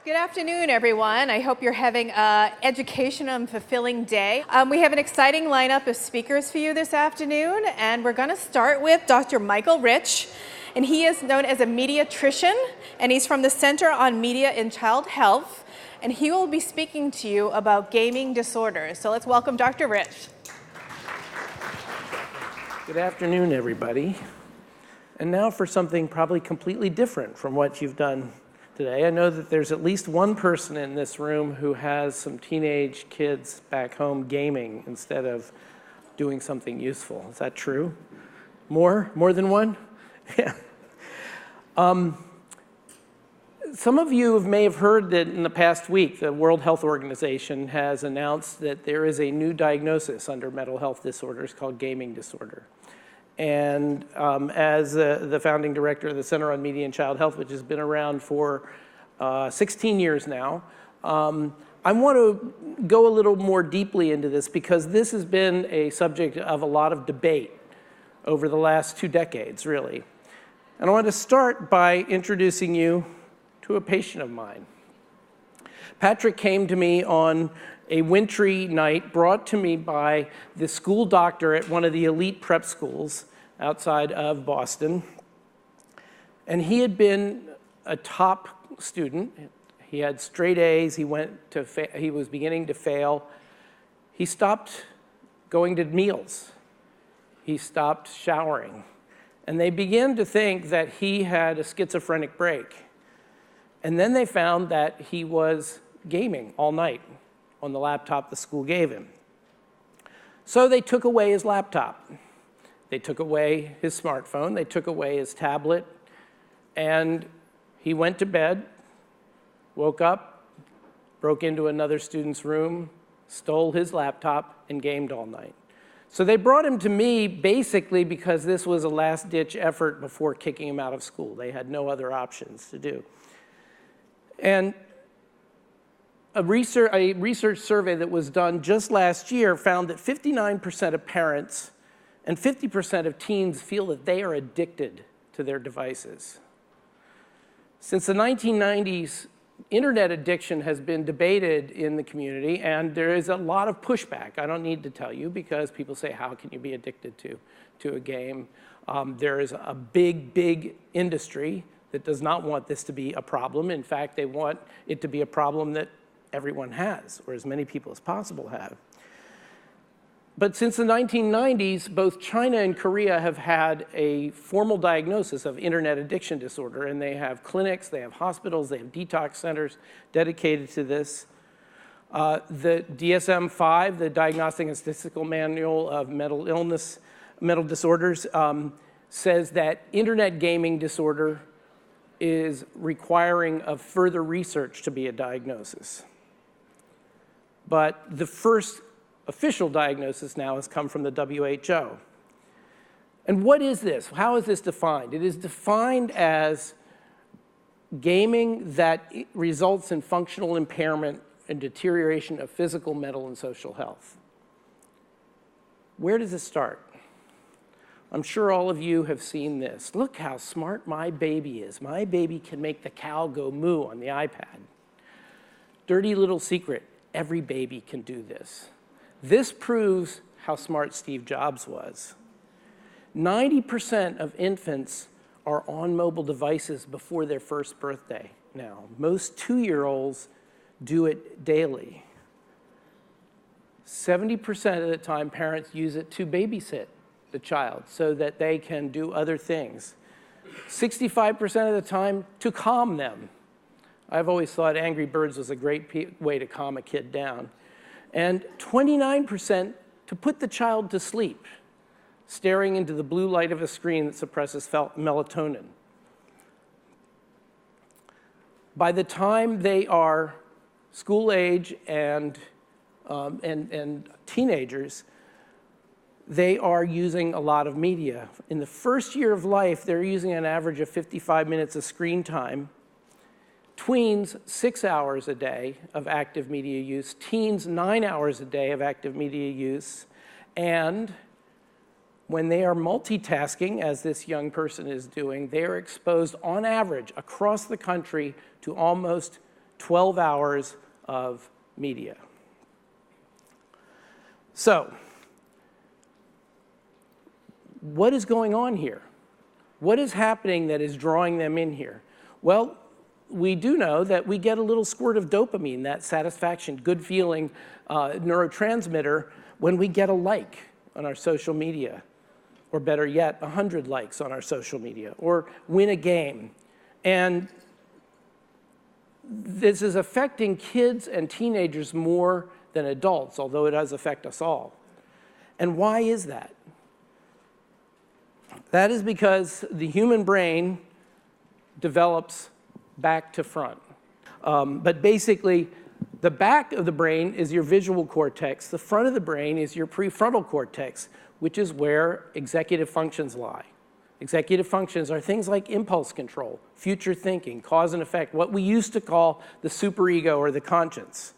Good afternoon, everyone. I hope you're having an educational and fulfilling day. We have an exciting lineup of speakers for you this afternoon, and we're going to start with Dr. Michael Rich, and he is known as a Mediatrician, and he's from the Center on Media in Child Health, and he will be speaking to you about gaming disorders. So let's welcome Dr. Rich. Good afternoon, everybody. And now for something probably completely different from what you've done today. I know that there's at least one person in this room who has some teenage kids back home gaming instead of doing something useful. Is that true? More than one? Yeah. Some of you may have heard that in the past week, the World Health Organization has announced that there is a new diagnosis under mental health disorders called gaming disorder. And as the founding director of the Center on Media and Child Health, which has been around for 16 years now, I want to go a little more deeply into this because this has been a subject of a lot of debate over the last 2 decades, really. And I want to start by introducing you to a patient of mine. Patrick came to me on a wintry night brought to me by the school doctor at one of the elite prep schools outside of Boston. And he had been a top student. He had straight A's. He was beginning to fail. He stopped going to meals. He stopped showering. And they began to think that he had a schizophrenic break. And then they found that he was gaming all night on the laptop the school gave him. So they took away his laptop. They took away his smartphone. They took away his tablet. And he went to bed, woke up, broke into another student's room, stole his laptop, and gamed all night. So they brought him to me basically because this was a last-ditch effort before kicking him out of school. They had no other options to do. And a research survey that was done just last year found that 59% of parents and 50% of teens feel that they are addicted to their devices. Since the 1990s, internet addiction has been debated in the community, and there is a lot of pushback. I don't need to tell you because people say, how can you be addicted to a game? There is a big industry that does not want this to be a problem. In fact, they want it to be a problem that everyone has, or as many people as possible have. But since the 1990s, both China and Korea have had a formal diagnosis of internet addiction disorder, and they have clinics, they have hospitals, they have detox centers dedicated to this. The DSM-5, the Diagnostic and Statistical Manual of Mental Disorders, says that internet gaming disorder is requiring of further research to be a diagnosis. But the first official diagnosis now has come from the WHO. And what is this? How is this defined? It is defined as gaming that results in functional impairment and deterioration of physical, mental, and social health. Where does it start? I'm sure all of you have seen this. Look how smart my baby is. My baby can make the cow go moo on the iPad. Dirty little secret, every baby can do this. This proves how smart Steve Jobs was. 90% of infants are on mobile devices before their first birthday now. Most 2-year-olds do it daily. 70% of the time, parents use it to babysit the child so that they can do other things. 65% of the time to calm them. I've always thought Angry Birds was a great way to calm a kid down. And 29% to put the child to sleep, staring into the blue light of a screen that suppresses melatonin. By the time they are school age and teenagers, they are using a lot of media. In the first year of life, they're using an average of 55 minutes of screen time. Tweens, 6 hours a day of active media use. Teens, 9 hours a day of active media use. And when they are multitasking, as this young person is doing, they are exposed on average across the country to almost 12 hours of media. So, what is going on here? What is happening that is drawing them in here? Well, we do know that we get a little squirt of dopamine, that satisfaction, good feeling neurotransmitter, when we get a like on our social media, or better yet, 100 likes on our social media, or win a game. And this is affecting kids and teenagers more than adults, although it does affect us all. And why is that? That is because the human brain develops back to front. But basically, the back of the brain is your visual cortex. The front of the brain is your prefrontal cortex, which is where executive functions lie. Executive functions are things like impulse control, future thinking, cause and effect, what we used to call the superego or the conscience.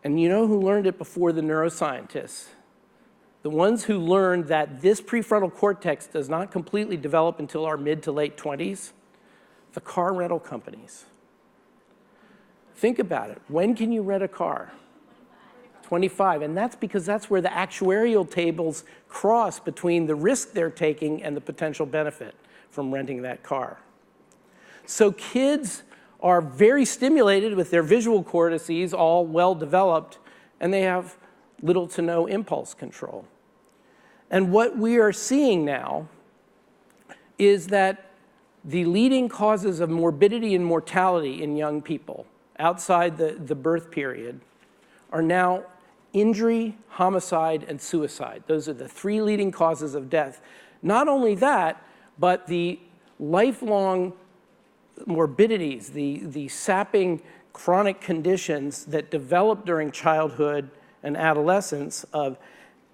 And you know who learned it before the neuroscientists? The ones who learned that this prefrontal cortex does not completely develop until our mid to late 20s, the car rental companies. Think about it. When can you rent a car? 25. And that's because that's where the actuarial tables cross between the risk they're taking and the potential benefit from renting that car. So kids are very stimulated with their visual cortices all well developed, and they have little to no impulse control. And what we are seeing now is that the leading causes of morbidity and mortality in young people outside the birth period are now injury, homicide, and suicide. Those are the three leading causes of death. Not only that, but the lifelong morbidities, the sapping chronic conditions that develop during childhood and adolescence of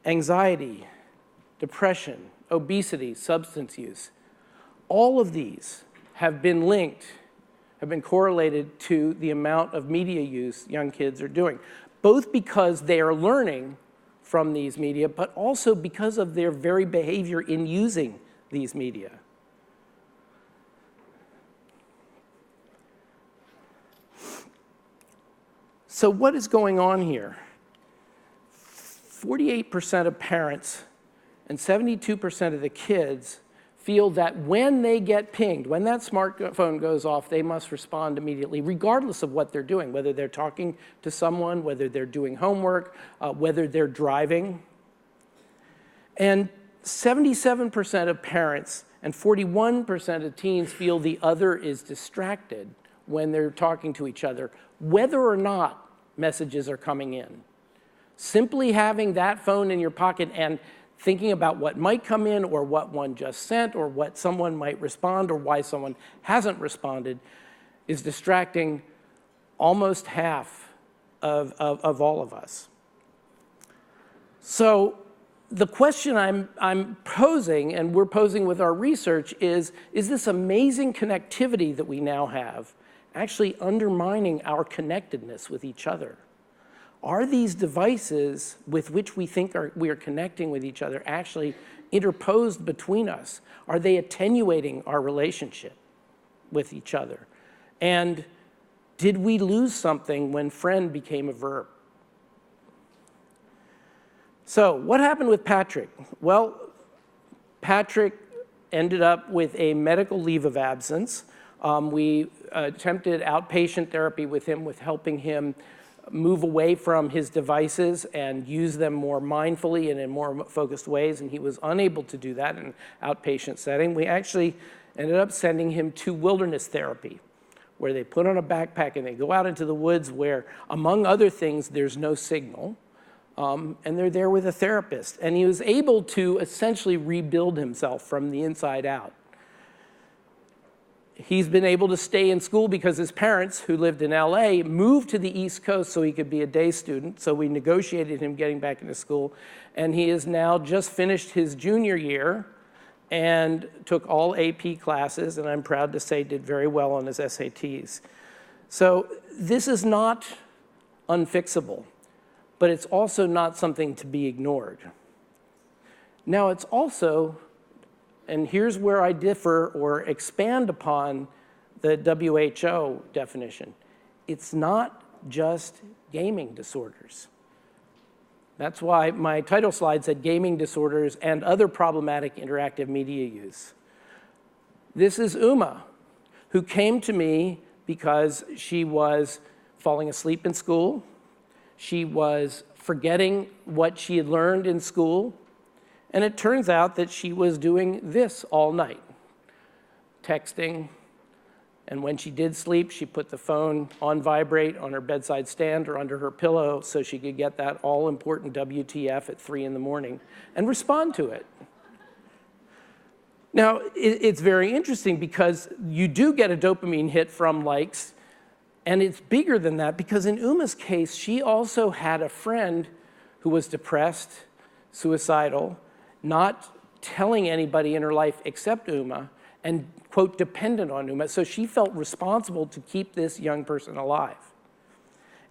anxiety, depression, obesity, substance use. All of these have been linked, have been correlated to the amount of media use young kids are doing, both because they are learning from these media, but also because of their very behavior in using these media. So what is going on here? 48% of parents and 72% of the kids feel that when they get pinged, when that smartphone goes off, they must respond immediately, regardless of what they're doing, whether they're talking to someone, whether they're doing homework, whether they're driving. And 77% of parents and 41% of teens feel the other is distracted when they're talking to each other, whether or not messages are coming in. Simply having that phone in your pocket and thinking about what might come in or what one just sent or what someone might respond or why someone hasn't responded is distracting almost half of all of us. So the question I'm posing, and we're posing with our research, is this amazing connectivity that we now have actually undermining our connectedness with each other? Are these devices with which we think we are connecting with each other actually interposed between us? Are they attenuating our relationship with each other? And did we lose something when friend became a verb? So what happened with Patrick? Well, Patrick ended up with a medical leave of absence. We attempted outpatient therapy with him, with helping him move away from his devices and use them more mindfully and in more focused ways, and he was unable to do that in an outpatient setting. We actually ended up sending him to wilderness therapy, where they put on a backpack and they go out into the woods where, among other things, there's no signal, and they're there with a therapist. And he was able to essentially rebuild himself from the inside out. He's been able to stay in school because his parents, who lived in LA, moved to the East Coast so he could be a day student. So we negotiated him getting back into school. And he has now just finished his junior year and took all AP classes, and I'm proud to say did very well on his SATs. So this is not unfixable, but it's also not something to be ignored. Now, it's also, and here's where I differ or expand upon the WHO definition. It's not just gaming disorders. That's why my title slide said gaming disorders and other problematic interactive media use. This is Uma, who came to me because she was falling asleep in school. She was forgetting what she had learned in school. And it turns out that she was doing this all night, texting. And when she did sleep, she put the phone on vibrate on her bedside stand or under her pillow so she could get that all-important WTF at 3 in the morning and respond to it. Now, it's very interesting because you do get a dopamine hit from likes, and it's bigger than that because in Uma's case, she also had a friend who was depressed, suicidal, not telling anybody in her life except Uma, and, quote, dependent on Uma. So she felt responsible to keep this young person alive.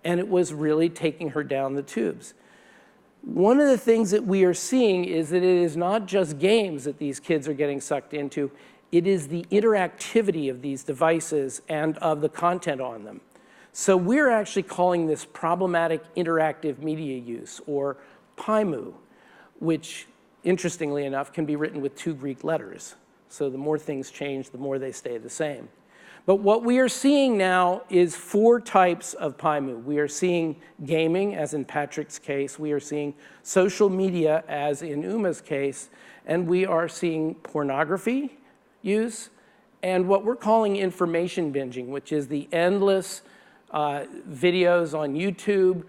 And it was really taking her down the tubes. One of the things that we are seeing is that it is not just games that these kids are getting sucked into, it is the interactivity of these devices and of the content on them. So we're actually calling this problematic interactive media use, or PIMU, which, interestingly enough, can be written with 2 Greek letters. So the more things change, the more they stay the same. But what we are seeing now is 4 types of PIMU. We are seeing gaming, as in Patrick's case. We are seeing social media, as in Uma's case. And we are seeing pornography use, and what we're calling information binging, which is the endless videos on YouTube.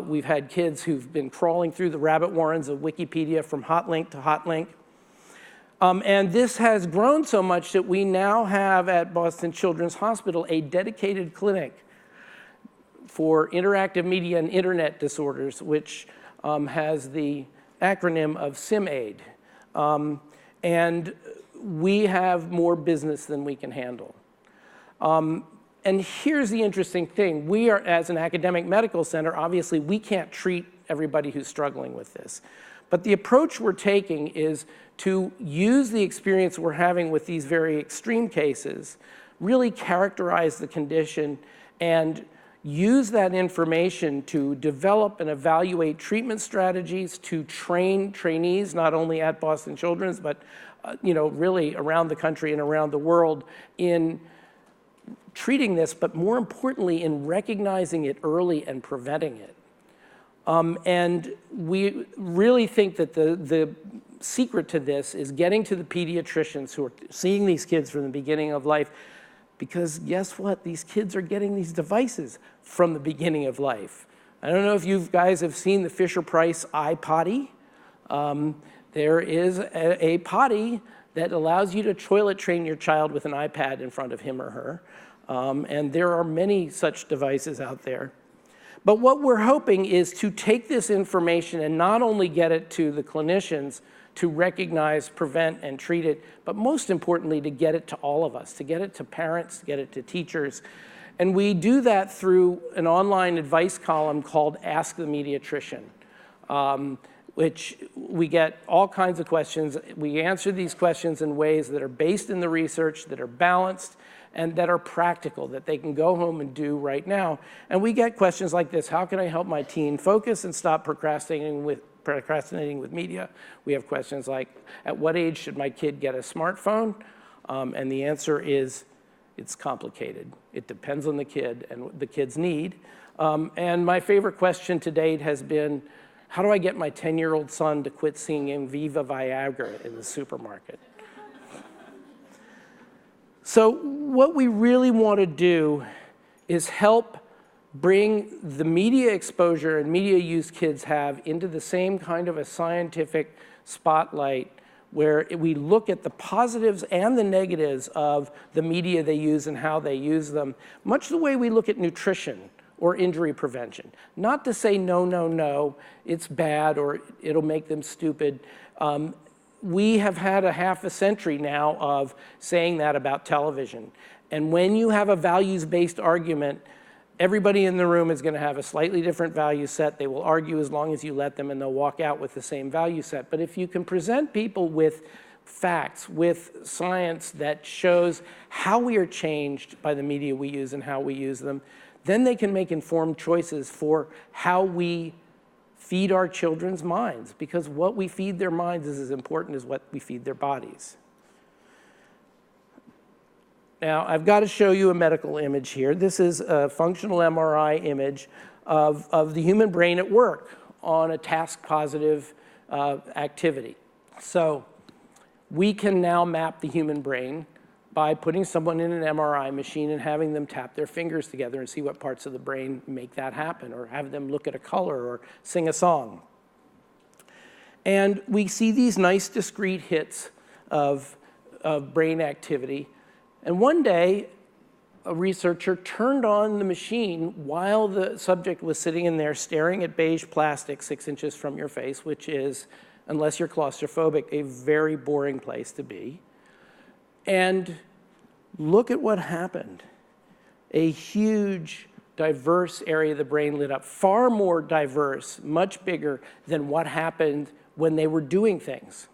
We've had kids who've been crawling through the rabbit warrens of Wikipedia from hot link to hot link. And this has grown so much that we now have at Boston Children's Hospital a dedicated clinic for interactive media and internet disorders, which has the acronym of SIMAID. And we have more business than we can handle. And here's the interesting thing. We are, as an academic medical center, obviously we can't treat everybody who's struggling with this. But the approach we're taking is to use the experience we're having with these very extreme cases, really characterize the condition, and use that information to develop and evaluate treatment strategies, to train trainees, not only at Boston Children's, but really around the country and around the world in treating this, but more importantly, in recognizing it early and preventing it. And we really think that the secret to this is getting to the pediatricians who are seeing these kids from the beginning of life, because guess what? These kids are getting these devices from the beginning of life. I don't know if you guys have seen the Fisher-Price iPotty. There is a potty that allows you to toilet train your child with an iPad in front of him or her. And there are many such devices out there. But what we're hoping is to take this information and not only get it to the clinicians to recognize, prevent, and treat it, but most importantly, to get it to all of us, to get it to parents, to get it to teachers. And we do that through an online advice column called Ask the Mediatrician, which we get all kinds of questions. We answer these questions in ways that are based in the research, that are balanced, and that are practical, that they can go home and do right now. And we get questions like this: how can I help my teen focus and stop procrastinating with media? We have questions like, at what age should my kid get a smartphone? And the answer is, it's complicated. It depends on the kid and the kid's need. And my favorite question to date has been, how do I get my 10-year-old son to quit singing Viva Viagra in the supermarket? So what we really want to do is help bring the media exposure and media use kids have into the same kind of a scientific spotlight, where we look at the positives and the negatives of the media they use and how they use them, much the way we look at nutrition or injury prevention. Not to say no, no, no, it's bad or it'll make them stupid. We have had a half a century now of saying that about television. And when you have a values-based argument, everybody in the room is going to have a slightly different value set. They will argue as long as you let them, and they'll walk out with the same value set. But if you can present people with facts, with science that shows how we are changed by the media we use and how we use them, then they can make informed choices for how we feed our children's minds, because what we feed their minds is as important as what we feed their bodies. Now, I've got to show you a medical image here. This is a functional MRI image of the human brain at work on a task-positive activity. So we can now map the human brain by putting someone in an MRI machine and having them tap their fingers together and see what parts of the brain make that happen, or have them look at a color or sing a song. And we see these nice discrete hits of brain activity. And one day, a researcher turned on the machine while the subject was sitting in there staring at beige plastic 6 inches from your face, which is, unless you're claustrophobic, a very boring place to be. And look at what happened. A huge, diverse area of the brain lit up, far more diverse, much bigger than what happened when they were doing things.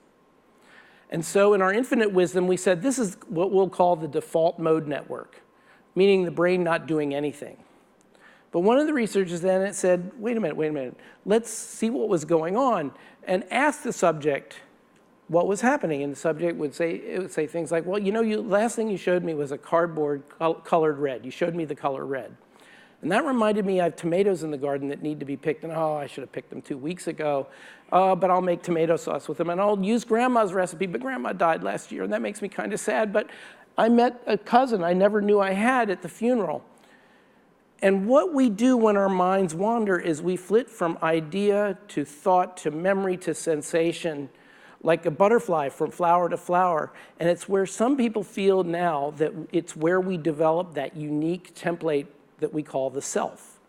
And so in our infinite wisdom, we said this is what we'll call the default mode network, meaning the brain not doing anything. But one of the researchers then said, wait a minute, let's see what was going on, and asked the subject what was happening. And the subject would say things like, well, last thing you showed me was a cardboard colored red. You showed me the color red. And that reminded me I have tomatoes in the garden that need to be picked, and I should have picked them 2 weeks ago, but I'll make tomato sauce with them, and I'll use Grandma's recipe, but Grandma died last year, and that makes me kind of sad, but I met a cousin I never knew I had at the funeral. And what we do when our minds wander is we flit from idea to thought to memory to sensation, like a butterfly from flower to flower. And it's where some people feel now that it's where we develop that unique template that we call the self.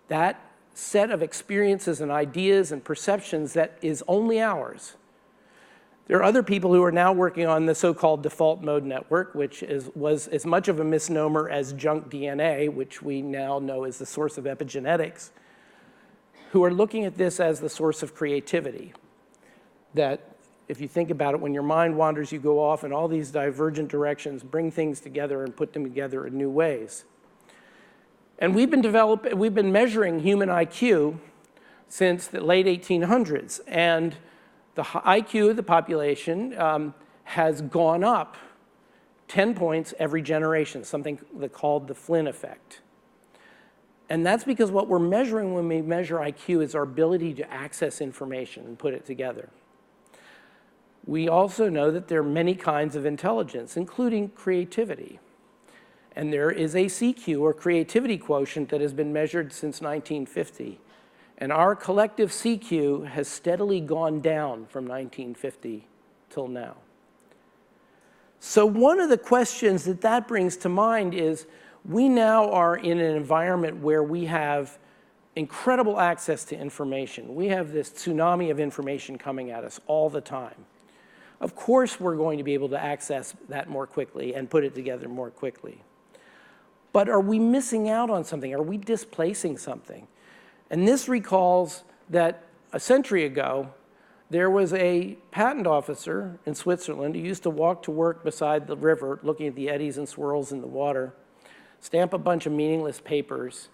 That set of experiences and ideas and perceptions that is only ours. There are other people who are now working on the so-called default mode network, which was as much of a misnomer as junk DNA, which we now know is the source of epigenetics, who are looking at this as the source of creativity. That if you think about it, when your mind wanders, you go off in all these divergent directions, bring things together and put them together in new ways. And we've been measuring human IQ since the late 1800s, and the IQ of the population has gone up 10 points every generation, something called the Flynn effect. And that's because what we're measuring when we measure IQ is our ability to access information and put it together. We also know that there are many kinds of intelligence, including creativity. And there is a CQ, or creativity quotient, that has been measured since 1950. And our collective CQ has steadily gone down from 1950 till now. So one of the questions that brings to mind is, we now are in an environment where we have incredible access to information. We have this tsunami of information coming at us all the time. Of course, we're going to be able to access that more quickly and put it together more quickly. But are we missing out on something? Are we displacing something? And this recalls that a century ago, there was a patent officer in Switzerland who used to walk to work beside the river, looking at the eddies and swirls in the water, stamp a bunch of meaningless papers,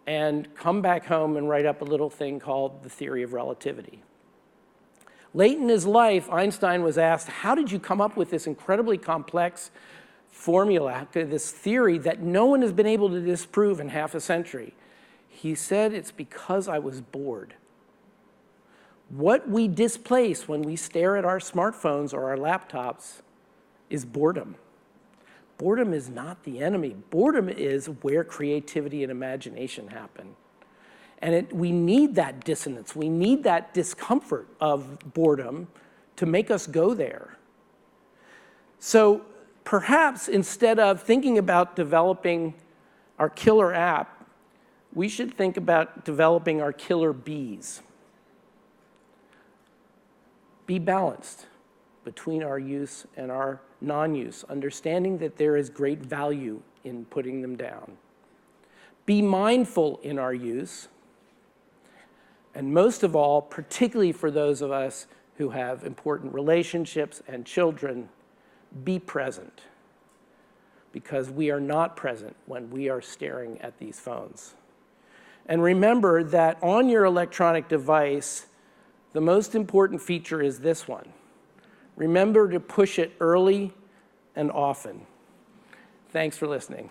and come back home and write up a little thing called the theory of relativity. Late in his life, Einstein was asked, how did you come up with this incredibly complex formula, this theory that no one has been able to disprove in half a century? He said, it's because I was bored. What we displace when we stare at our smartphones or our laptops is boredom. Boredom is not the enemy. Boredom is where creativity and imagination happen. And we need that dissonance. We need that discomfort of boredom to make us go there. So perhaps instead of thinking about developing our killer app, we should think about developing our killer bees. Be balanced between our use and our non-use, understanding that there is great value in putting them down. Be mindful in our use, and most of all, particularly for those of us who have important relationships and children, be present, because we are not present when we are staring at these phones. And remember that on your electronic device, the most important feature is this one. Remember to push it early and often. Thanks for listening.